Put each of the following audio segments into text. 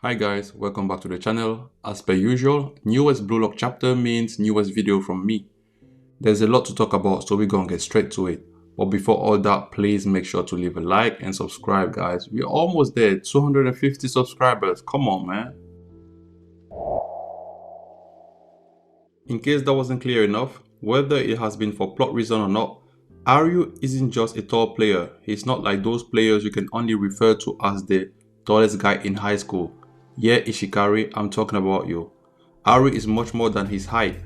Hi guys, welcome back to the channel. As per usual, newest Blue Lock chapter means newest video from me. There's a lot to talk about, so we're gonna get straight to it. But before all that, please make sure to leave a like and subscribe, guys. We're almost there, 250 subscribers. Come on, man. In case that wasn't clear enough, whether it has been for plot reason or not, Aryu isn't just a tall player. He's not like those players you can only refer to as the tallest guy in high school. Yeah, Ishikari, I'm talking about you. Aryu is much more than his height.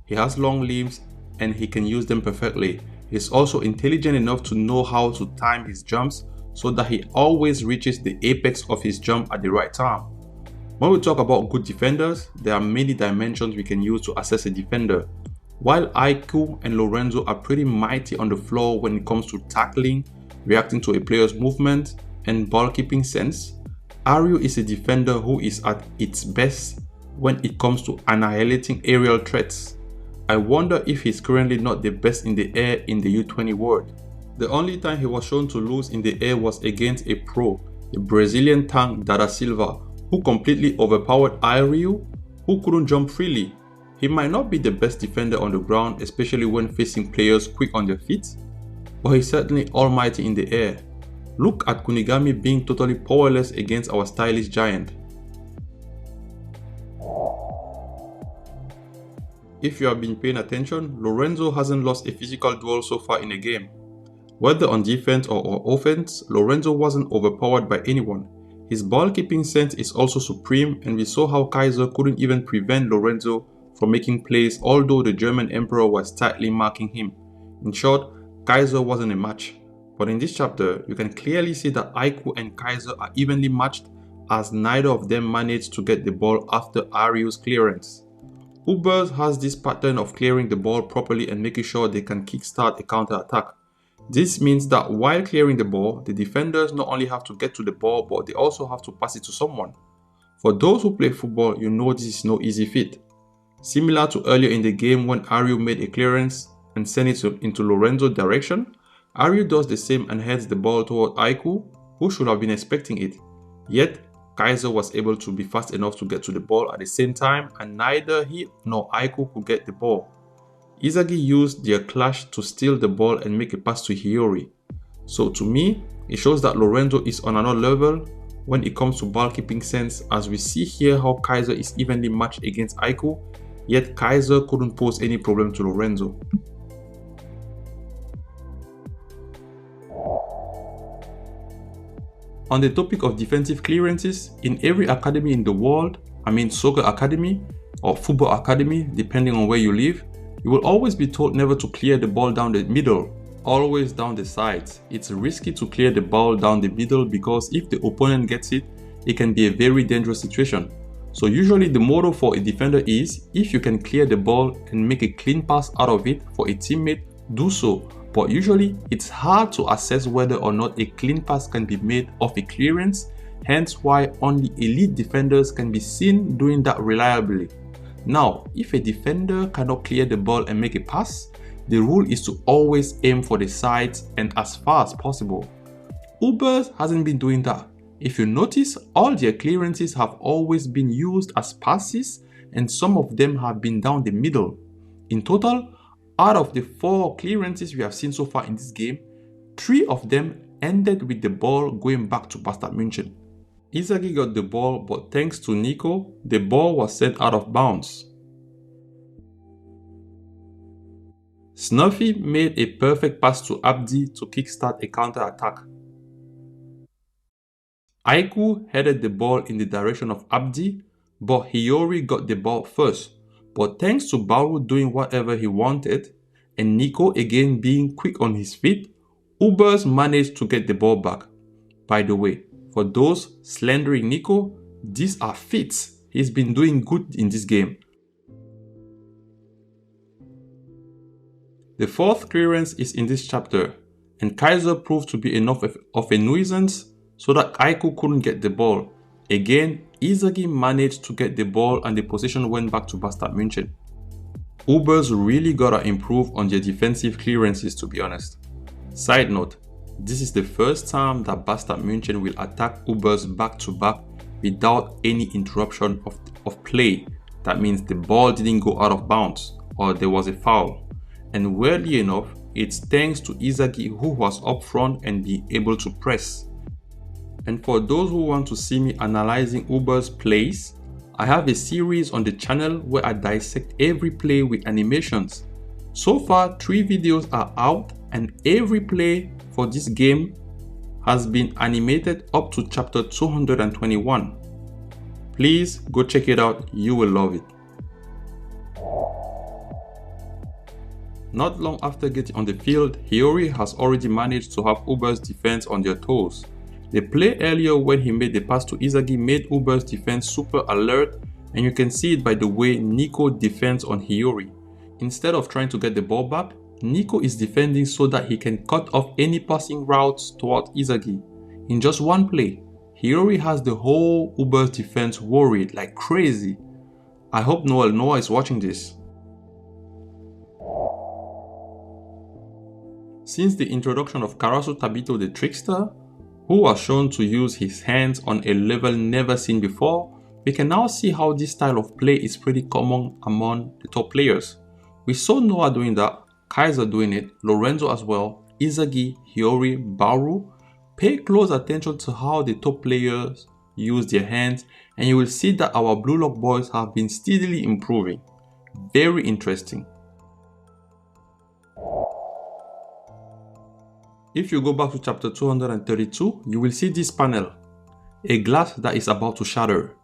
He has long limbs and he can use them perfectly. He's also intelligent enough to know how to time his jumps so that he always reaches the apex of his jump at the right time. When we talk about good defenders, there are many dimensions we can use to assess a defender. While Aiku and Lorenzo are pretty mighty on the floor when it comes to tackling, reacting to a player's movement, and ball keeping sense, Aryu is a defender who is at its best when it comes to annihilating aerial threats. I wonder if he's currently not the best in the air in the U20 world. The only time he was shown to lose in the air was against a pro, the Brazilian tank Dada Silva, who completely overpowered Aryu, who couldn't jump freely. He might not be the best defender on the ground, especially when facing players quick on their feet, but he's certainly almighty in the air. Look at Kunigami being totally powerless against our stylish giant. If you have been paying attention, Lorenzo hasn't lost a physical duel so far in a game. Whether on defense or offense, Lorenzo wasn't overpowered by anyone. His ball keeping sense is also supreme, and we saw how Kaiser couldn't even prevent Lorenzo from making plays although the German Emperor was tightly marking him. In short, Kaiser wasn't a match. But in this chapter, you can clearly see that Aiku and Kaiser are evenly matched, as neither of them managed to get the ball after Aryu's clearance. Ubers has this pattern of clearing the ball properly and making sure they can kickstart a counter-attack. This means that while clearing the ball, the defenders not only have to get to the ball, but they also have to pass it to someone. For those who play football, you know this is no easy feat. Similar to earlier in the game when Aryu made a clearance and sent it into Lorenzo's direction, Aryu does the same and heads the ball toward Aiku, who should have been expecting it. Yet, Kaiser was able to be fast enough to get to the ball at the same time, and neither he nor Aiku could get the ball. Isagi used their clash to steal the ball and make a pass to Hiyori. So to me, it shows that Lorenzo is on another level when it comes to ball keeping sense, as we see here how Kaiser is evenly matched against Aiku, yet Kaiser couldn't pose any problem to Lorenzo. On the topic of defensive clearances, in every academy in the world, soccer academy or football academy, depending on where you live, you will always be told never to clear the ball down the middle, always down the sides. It's risky to clear the ball down the middle because if the opponent gets it, it can be a very dangerous situation. So usually the motto for a defender is, if you can clear the ball and make a clean pass out of it for a teammate, do so. But usually it's hard to assess whether or not a clean pass can be made off a clearance, hence why only elite defenders can be seen doing that reliably. Now, if a defender cannot clear the ball and make a pass, the rule is to always aim for the sides and as far as possible. Ubers hasn't been doing that. If you notice, all their clearances have always been used as passes, and some of them have been down the middle. In total, out of the 4 clearances we have seen so far in this game, 3 of them ended with the ball going back to Bastard München. Isagi got the ball, but thanks to Nico, the ball was sent out of bounds. Snuffy made a perfect pass to Abdi to kickstart a counter-attack. Aiku headed the ball in the direction of Abdi, but Hiyori got the ball first. But thanks to Baru doing whatever he wanted, and Nico again being quick on his feet, Ubers managed to get the ball back. By the way, for those slandering Nico, these are feats. He's been doing good in this game. The 4th clearance is in this chapter, and Kaiser proved to be enough of a nuisance so that Aiku couldn't get the ball. Again, Isagi managed to get the ball and the possession went back to Bastard München. Ubers really gotta improve on their defensive clearances, to be honest. Side note, this is the first time that Bastard München will attack Ubers back to back without any interruption of play. That means the ball didn't go out of bounds or there was a foul. And weirdly enough, it's thanks to Isagi who was up front and be able to press. And for those who want to see me analyzing Uber's plays, I have a series on the channel where I dissect every play with animations. So far, 3 videos are out and every play for this game has been animated up to chapter 221. Please go check it out, you will love it. Not long after getting on the field, Hiyori has already managed to have Uber's defense on their toes. The play earlier when he made the pass to Isagi made Uber's defense super alert, and you can see it by the way Nico defends on Hiyori. Instead of trying to get the ball back, Nico is defending so that he can cut off any passing routes towards Isagi. In just one play, Hiyori has the whole Uber's defense worried like crazy. I hope Noah is watching this. Since the introduction of Karasu Tabito the Trickster, who was shown to use his hands on a level never seen before, we can now see how this style of play is pretty common among the top players. We saw Noah doing that, Kaiser doing it, Lorenzo as well, Isagi, Hiyori, Baru. Pay close attention to how the top players use their hands and you will see that our Blue Lock boys have been steadily improving. Very interesting. If you go back to chapter 232, you will see this panel, a glass that is about to shatter.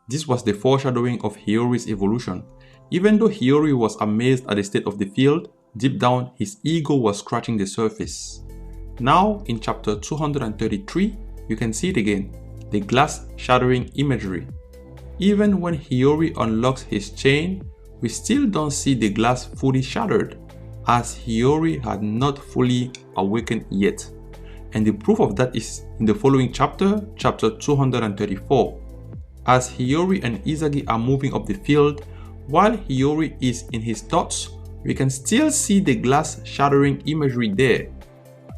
This was the foreshadowing of Hiyori's evolution. Even though Hiyori was amazed at the state of the field, deep down his ego was scratching the surface. Now in chapter 233, you can see it again, the glass shattering imagery. Even when Hiyori unlocks his chain, we still don't see the glass fully shattered, as Hiyori had not fully awakened yet. And the proof of that is in the following chapter, chapter 234. As Hiyori and Isagi are moving up the field, while Hiyori is in his thoughts, we can still see the glass shattering imagery there.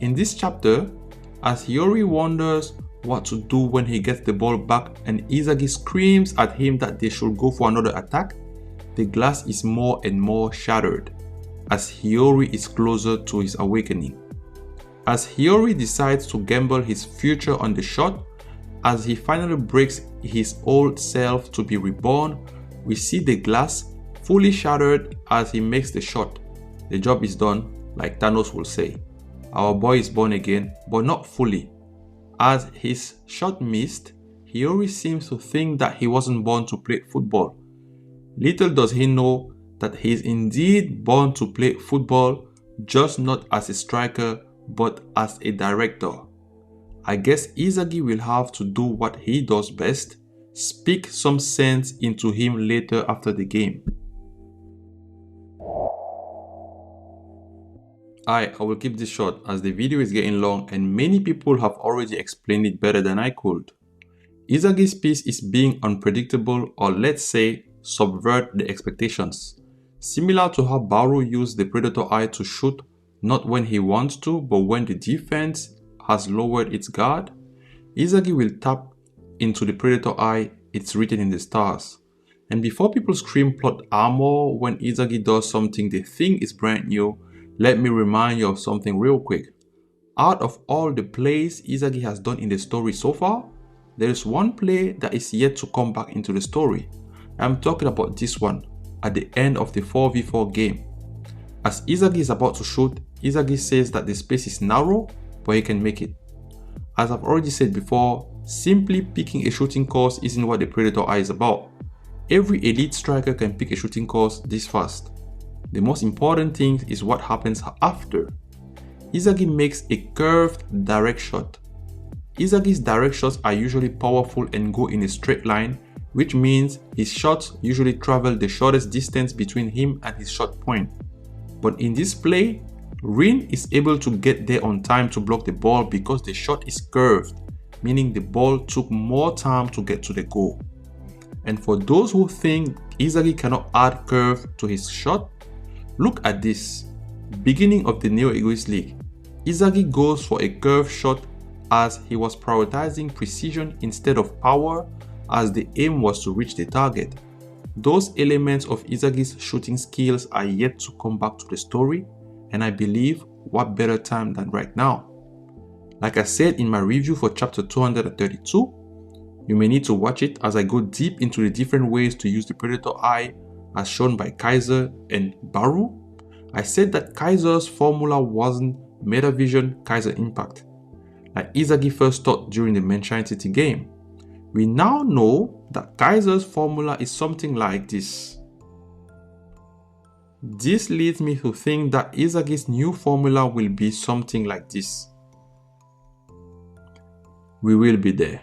In this chapter, as Hiyori wonders what to do when he gets the ball back and Isagi screams at him that they should go for another attack, the glass is more and more shattered as Hiyori is closer to his awakening. As Hiyori decides to gamble his future on the shot, as he finally breaks his old self to be reborn, we see the glass fully shattered as he makes the shot. The job is done, like Thanos will say. Our boy is born again, but not fully. As his shot missed, Hiyori seems to think that he wasn't born to play football. Little does he know that he is indeed born to play football, just not as a striker, but as a director. I guess Isagi will have to do what he does best, speak some sense into him later after the game. I will keep this short as the video is getting long and many people have already explained it better than I could. Isagi's piece is being unpredictable, or let's say subvert the expectations. Similar to how Baru used the Predator Eye to shoot not when he wants to but when the defense has lowered its guard, Isagi will tap into the Predator Eye, it's written in the stars. And before people scream plot armor when Isagi does something they think is brand new, let me remind you of something real quick. Out of all the plays Isagi has done in the story so far, there is one play that is yet to come back into the story. I'm talking about this one, at the end of the 4v4 game. As Isagi is about to shoot, Isagi says that the space is narrow, but he can make it. As I've already said before, simply picking a shooting course isn't what the Predator Eye is about. Every elite striker can pick a shooting course this fast. The most important thing is what happens after. Isagi makes a curved direct shot. Isagi's direct shots are usually powerful and go in a straight line, which means his shots usually travel the shortest distance between him and his shot point. But in this play, Rin is able to get there on time to block the ball because the shot is curved, meaning the ball took more time to get to the goal. And for those who think Isagi cannot add curve to his shot, look at this. Beginning of the Neo Egoist League, Isagi goes for a curve shot as he was prioritizing precision instead of power, as the aim was to reach the target. Those elements of Isagi's shooting skills are yet to come back to the story, and I believe what better time than right now. Like I said in my review for chapter 232, you may need to watch it as I go deep into the different ways to use the Predator Eye as shown by Kaiser and Baru. I said that Kaiser's formula wasn't Metavision Kaiser Impact, like Isagi first taught during the Manchine City game. We now know that Kaiser's formula is something like this. This leads me to think that Isagi's new formula will be something like this. We will be there.